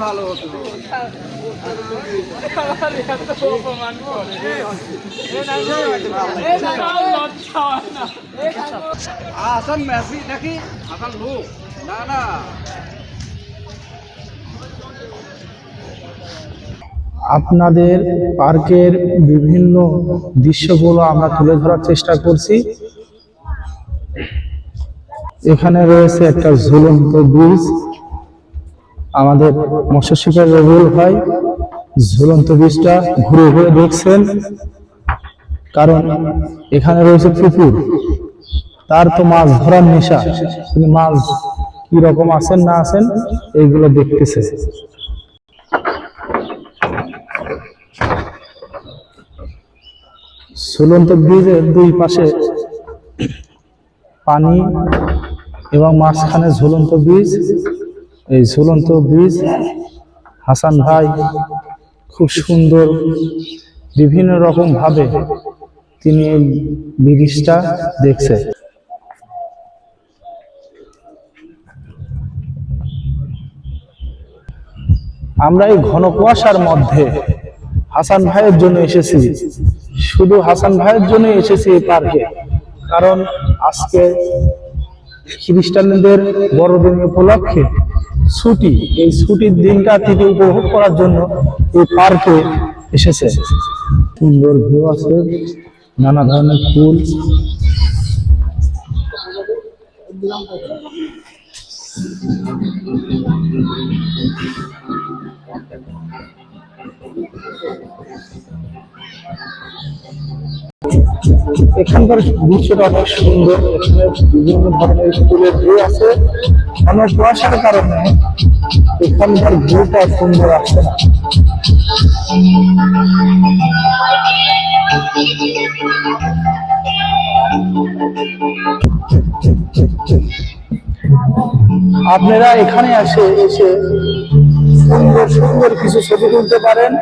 ভালো হতো আসান মেসি নাকি আসান লোক না না। আপনাদের পার্কের বিভিন্ন দৃশ্যগুলো আমরা তুলে ধরার চেষ্টা করছি। এখানে রয়েছে একটা ঝুলন্ত ব্রিজ। আমাদের মৎস্য শিকারী রবিউল ভাই ঝুলন্ত ব্রিজটা ঘুরে ঘুরে দেখছেন, কারণ এখানে রয়েছে পুকুর। তার তো মাছ ধরার নেশা, তিনি মাছ কি রকম আছেন না আছেন এইগুলো দেখতেছে। ঝুলন্ত ব্রিজের দুই পাশে পানি এবং মাঝখানে ঝুলন্ত ব্রিজ। এই ঝুলন্ত ব্রিজ হাসান ভাই খুব সুন্দর বিভিন্ন রকম ভাবে তিনি এই ব্রিজটা দেখছে। আমরা এই ঘন কুয়াশার মধ্যে হাসান ভাইয়ের জন্য এসেছি, শুধু হাসান ভাইয়ের জন্য এসেছি এই পার্কে, কারণ আজকে খ্রিস্টানদের বড়দিন উপলক্ষে ছুটি। এই ছুটির দিনটা থেকে উপভোগ করার জন্য এই পার্কে এসেছে। সুন্দর ভিউ আছে, নানা ধরনের ফুল। এখানকার দৃশ্যটা অনেক সুন্দর। এখানে বিভিন্ন ধরনের ফুলের ভিউ আছে। অনেক কুয়াশার কারণে এখানকার ভিউটা সুন্দর আসছে না। আপনারা এখানে এসে সুন্দর সুন্দর কিছু ছবি তুলতে পারেন।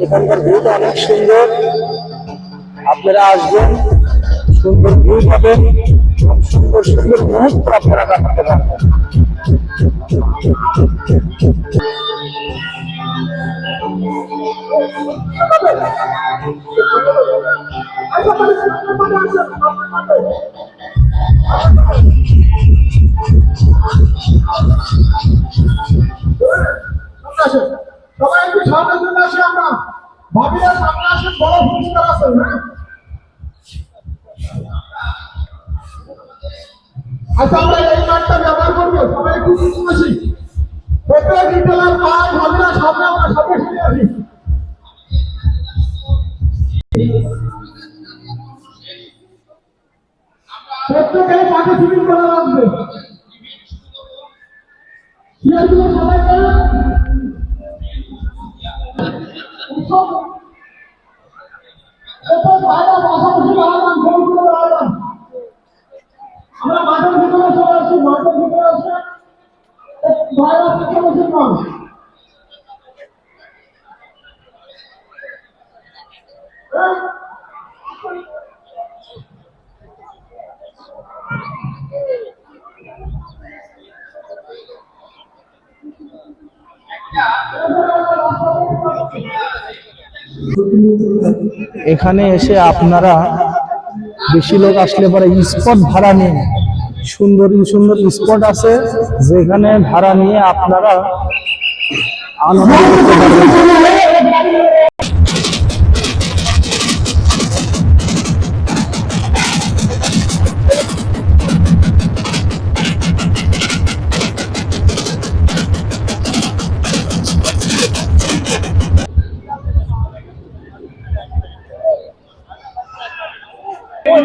এখানকার ভিউটা অনেক সুন্দর, আপনারা আসবেন, সুন্দর ভিউ পাবেন, সুন্দর সুন্দর মুহূর্ত আপনারা কাটাতে পারবেন। সবাই একটু সামনে চলে আসি, আমরা ভাবিরা সামনে আসেন, বড় পুরস্কার আছে। আচ্ছা, আমরা এই মাঠটা ব্যবহার করবো, সবাই একটু আসি, প্রত্যেক বিদ্যালয়ের পাঁচ ভাবিরা সামনে আমরা সবাই চলে আসি। প্রত্যেকে মাঠে শুটিং করা লাগবে। সবাইকে আমরা মাঠের ভিতরে চলে আসছি, মাঠের ভিতরে আসে বাইরে বসে কম। এখানে এসে আপনারা বেশি লোক আসলে পরে স্পট ভাড়া নিয়ে, সুন্দর সুন্দর স্পট আছে যেখানে ভাড়া নিয়ে আপনারা আনন্দ করতে পারবেন।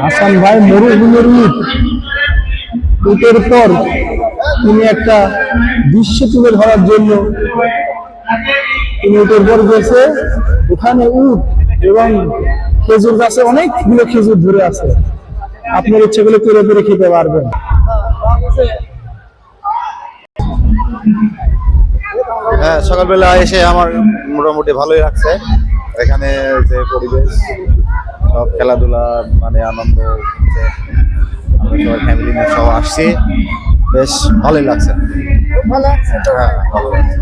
হাসান ভাই মরুভূমির উটের পর তিনি একটা দৃশ্য তুলে ধরার জন্য তিনি উটের পর গেছে। ওখানে উট এবং খেজুর গাছে অনেকগুলো খেজুর ধরে আছে, আপনার ইচ্ছে করলে পেরে পেরে খেতে পারবেন। হ্যাঁ, সকালবেলা এসে আমার মোটামুটি ভালোই লাগছে। এখানে যে পরিবেশ, সব খেলাধুলা মানে আনন্দ হচ্ছে। আমরা সবাই ফ্যামিলি নিয়ে সব আসছি, বেশ ভালোই লাগছে। ভালো আছে তো? হ্যাঁ, ভালো লাগছে।